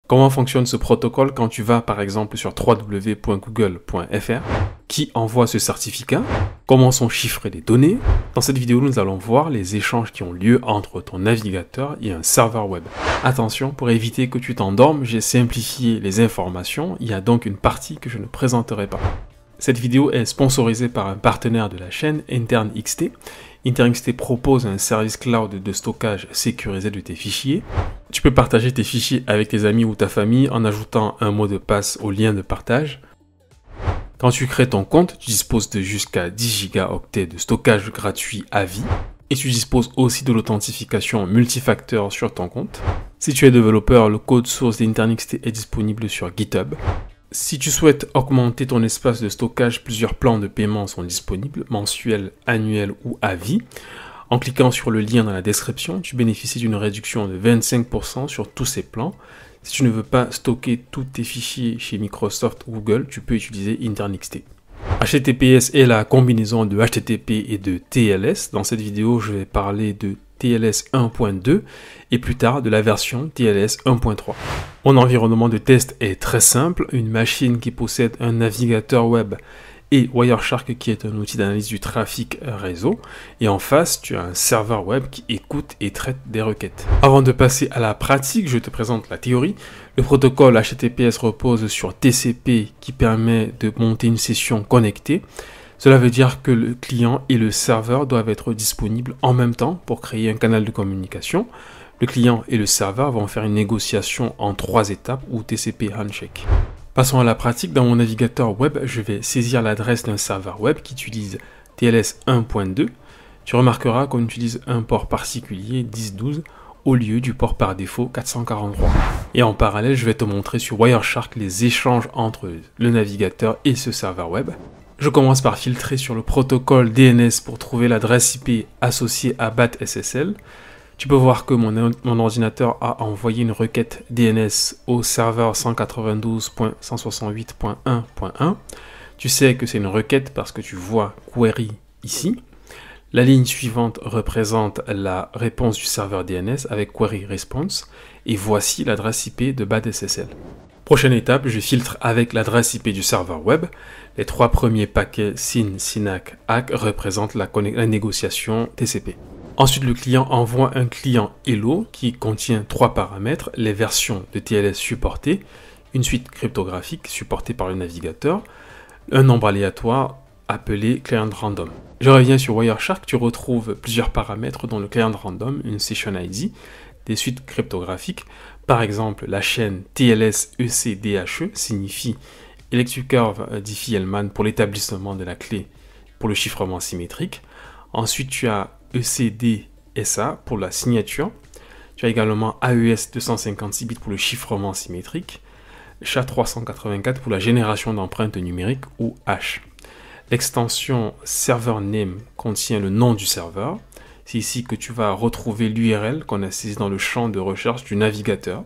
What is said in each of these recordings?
Comment fonctionne ce protocole quand tu vas par exemple sur www.google.fr? Qui envoie ce certificat? Comment sont chiffrées les données? Dans cette vidéo, nous allons voir les échanges qui ont lieu entre ton navigateur et un serveur web. Attention, pour éviter que tu t'endormes, j'ai simplifié les informations. Il y a donc une partie que je ne présenterai pas. Cette vidéo est sponsorisée par un partenaire de la chaîne, InternXT. InternXT propose un service cloud de stockage sécurisé de tes fichiers. Tu peux partager tes fichiers avec tes amis ou ta famille en ajoutant un mot de passe au lien de partage. Quand tu crées ton compte, tu disposes de jusqu'à 10 Go de stockage gratuit à vie. Et tu disposes aussi de l'authentification multifacteur sur ton compte. Si tu es développeur, le code source d'InternXT est disponible sur GitHub. Si tu souhaites augmenter ton espace de stockage, plusieurs plans de paiement sont disponibles, mensuels, annuels ou à vie. En cliquant sur le lien dans la description, tu bénéficies d'une réduction de 25% sur tous ces plans. Si tu ne veux pas stocker tous tes fichiers chez Microsoft ou Google, tu peux utiliser InternXT. HTTPS est la combinaison de HTTP et de TLS. Dans cette vidéo, je vais parler de TLS 1.2 et plus tard de la version TLS 1.3. Mon environnement de test est très simple, une machine qui possède un navigateur web et Wireshark qui est un outil d'analyse du trafic réseau. Et en face, tu as un serveur web qui écoute et traite des requêtes. Avant de passer à la pratique, je te présente la théorie. Le protocole HTTPS repose sur TCP qui permet de monter une session connectée. Cela veut dire que le client et le serveur doivent être disponibles en même temps pour créer un canal de communication. Le client et le serveur vont faire une négociation en 3 étapes ou TCP handshake. Passons à la pratique. Dans mon navigateur web, je vais saisir l'adresse d'un serveur web qui utilise TLS 1.2. Tu remarqueras qu'on utilise un port particulier 1012 au lieu du port par défaut 443. Et en parallèle, je vais te montrer sur Wireshark les échanges entre le navigateur et ce serveur web. Je commence par filtrer sur le protocole DNS pour trouver l'adresse IP associée à BAT-SSL. Tu peux voir que mon ordinateur a envoyé une requête DNS au serveur 192.168.1.1. Tu sais que c'est une requête parce que tu vois query ici. La ligne suivante représente la réponse du serveur DNS avec query response. Et voici l'adresse IP de BAT-SSL. Prochaine étape, je filtre avec l'adresse IP du serveur web. Les 3 premiers paquets SYN, SYNAC, ACK représentent la négociation TCP. Ensuite, le client envoie un client Hello qui contient 3 paramètres, les versions de TLS supportées, une suite cryptographique supportée par le navigateur, un nombre aléatoire appelé client random. Je reviens sur Wireshark, tu retrouves plusieurs paramètres dont le client random, une session ID, des suites cryptographiques. Par exemple, la chaîne TLS ECDHE signifie Electric Curve Diffie-Hellman pour l'établissement de la clé pour le chiffrement symétrique. Ensuite, tu as ECDSA pour la signature. Tu as également AES 256 bits pour le chiffrement symétrique. SHA-384 pour la génération d'empreintes numériques ou H. L'extension Server Name contient le nom du serveur. C'est ici que tu vas retrouver l'URL qu'on a saisi dans le champ de recherche du navigateur.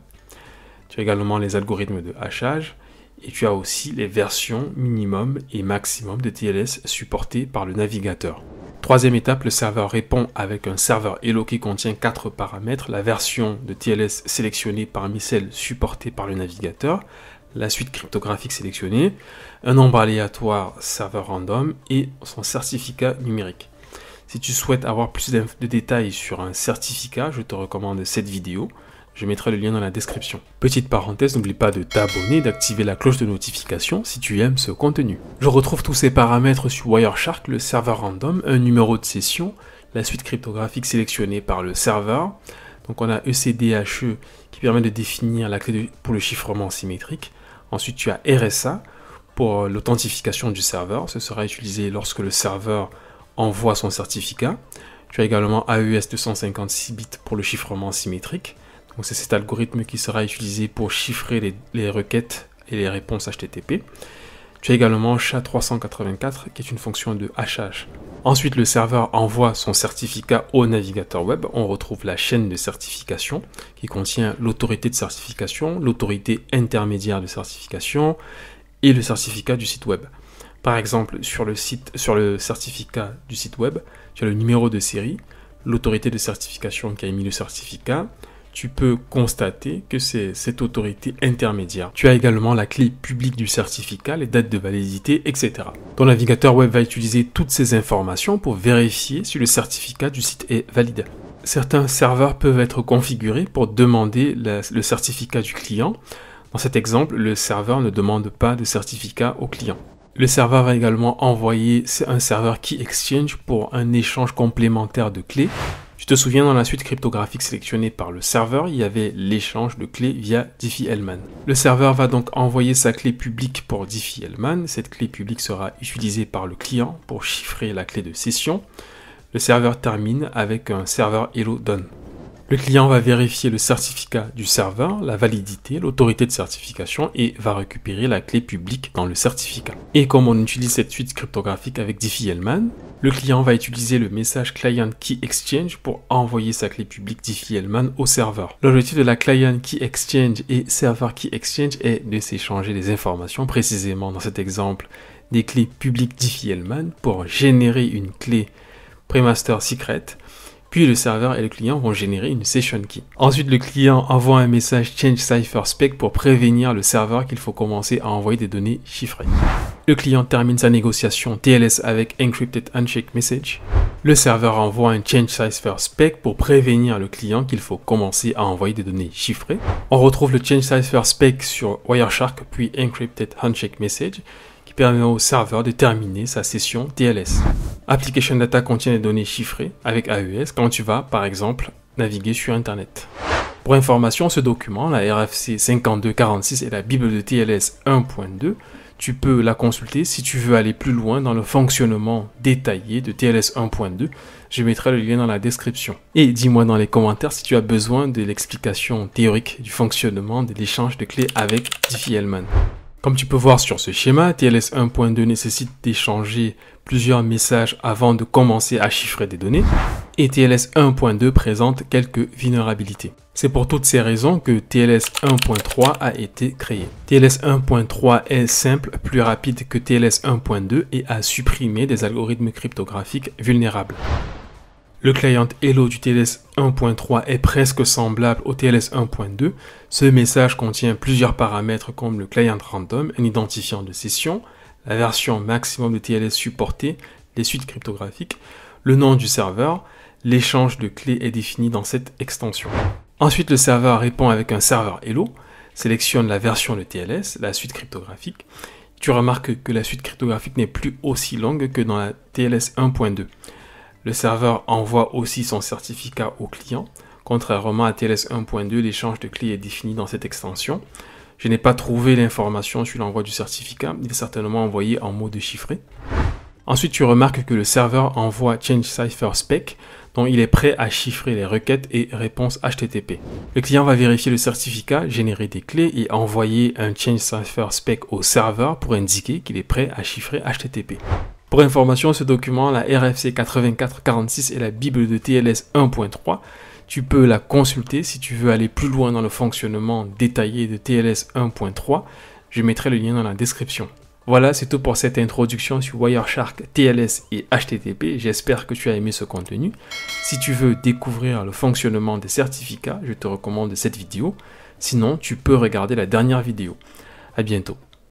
Tu as également les algorithmes de hachage et tu as aussi les versions minimum et maximum de TLS supportées par le navigateur. Troisième étape, le serveur répond avec un serveur Hello qui contient 4 paramètres, la version de TLS sélectionnée parmi celles supportées par le navigateur, la suite cryptographique sélectionnée, un nombre aléatoire serveur random et son certificat numérique. Si tu souhaites avoir plus de détails sur un certificat, je te recommande cette vidéo. Je mettrai le lien dans la description. Petite parenthèse, n'oublie pas de t'abonner et d'activer la cloche de notification si tu aimes ce contenu. Je retrouve tous ces paramètres sur Wireshark, le serveur random, un numéro de session, la suite cryptographique sélectionnée par le serveur. Donc on a ECDHE qui permet de définir la clé pour le chiffrement symétrique. Ensuite tu as RSA pour l'authentification du serveur. Ce sera utilisé lorsque le serveur envoie son certificat. Tu as également AES 256 bits pour le chiffrement symétrique. Donc c'est cet algorithme qui sera utilisé pour chiffrer les requêtes et les réponses HTTP. Tu as également SHA-384 qui est une fonction de hachage. Ensuite, le serveur envoie son certificat au navigateur web. On retrouve la chaîne de certification qui contient l'autorité de certification, l'autorité intermédiaire de certification et le certificat du site web. Par exemple, sur le certificat du site web, tu as le numéro de série, l'autorité de certification qui a émis le certificat, tu peux constater que c'est cette autorité intermédiaire. Tu as également la clé publique du certificat, les dates de validité, etc. Ton navigateur web va utiliser toutes ces informations pour vérifier si le certificat du site est valide. Certains serveurs peuvent être configurés pour demander le certificat du client. Dans cet exemple, le serveur ne demande pas de certificat au client. Le serveur va également envoyer un serveur Key Exchange pour un échange complémentaire de clés. Tu te souviens, dans la suite cryptographique sélectionnée par le serveur, il y avait l'échange de clés via Diffie-Hellman. Le serveur va donc envoyer sa clé publique pour Diffie-Hellman. Cette clé publique sera utilisée par le client pour chiffrer la clé de session. Le serveur termine avec un serveur hello done. Le client va vérifier le certificat du serveur, la validité, l'autorité de certification et va récupérer la clé publique dans le certificat. Et comme on utilise cette suite cryptographique avec Diffie-Hellman, le client va utiliser le message Client Key Exchange pour envoyer sa clé publique Diffie-Hellman au serveur. L'objectif de la Client Key Exchange et Server Key Exchange est de s'échanger des informations, précisément dans cet exemple des clés publiques Diffie-Hellman pour générer une clé Premaster Secret. Puis le serveur et le client vont générer une session key. Ensuite, le client envoie un message Change Cipher Spec pour prévenir le serveur qu'il faut commencer à envoyer des données chiffrées. Le client termine sa négociation TLS avec Encrypted Handshake Message. Le serveur envoie un Change Cipher Spec pour prévenir le client qu'il faut commencer à envoyer des données chiffrées. On retrouve le Change Cipher Spec sur Wireshark puis Encrypted Handshake Message, qui permet au serveur de terminer sa session TLS. Application Data contient des données chiffrées avec AES quand tu vas, par exemple, naviguer sur Internet. Pour information, ce document, la RFC 5246 et la Bible de TLS 1.2, tu peux la consulter si tu veux aller plus loin dans le fonctionnement détaillé de TLS 1.2. Je mettrai le lien dans la description. Et dis-moi dans les commentaires si tu as besoin de l'explication théorique du fonctionnement de l'échange de clés avec Diffie-Hellman. Comme tu peux voir sur ce schéma, TLS 1.2 nécessite d'échanger plusieurs messages avant de commencer à chiffrer des données, et TLS 1.2 présente quelques vulnérabilités. C'est pour toutes ces raisons que TLS 1.3 a été créé. TLS 1.3 est simple, plus rapide que TLS 1.2 et a supprimé des algorithmes cryptographiques vulnérables. Le client Hello du TLS 1.3 est presque semblable au TLS 1.2. Ce message contient plusieurs paramètres comme le client random, un identifiant de session, la version maximum de TLS supportée, les suites cryptographiques, le nom du serveur. L'échange de clés est défini dans cette extension. Ensuite, le serveur répond avec un serveur Hello, sélectionne la version de TLS, la suite cryptographique. Tu remarques que la suite cryptographique n'est plus aussi longue que dans la TLS 1.2. Le serveur envoie aussi son certificat au client. Contrairement à TLS 1.2, l'échange de clés est défini dans cette extension. Je n'ai pas trouvé l'information sur l'envoi du certificat. Il est certainement envoyé en mode chiffré. Ensuite, tu remarques que le serveur envoie Change Cipher Spec, dont il est prêt à chiffrer les requêtes et réponses HTTP. Le client va vérifier le certificat, générer des clés et envoyer un Change Cipher Spec au serveur pour indiquer qu'il est prêt à chiffrer HTTP. Pour information, ce document, la RFC 8446 et la Bible de TLS 1.3, tu peux la consulter si tu veux aller plus loin dans le fonctionnement détaillé de TLS 1.3. Je mettrai le lien dans la description. Voilà, c'est tout pour cette introduction sur Wireshark, TLS et HTTP. J'espère que tu as aimé ce contenu. Si tu veux découvrir le fonctionnement des certificats, je te recommande cette vidéo. Sinon, tu peux regarder la dernière vidéo. À bientôt.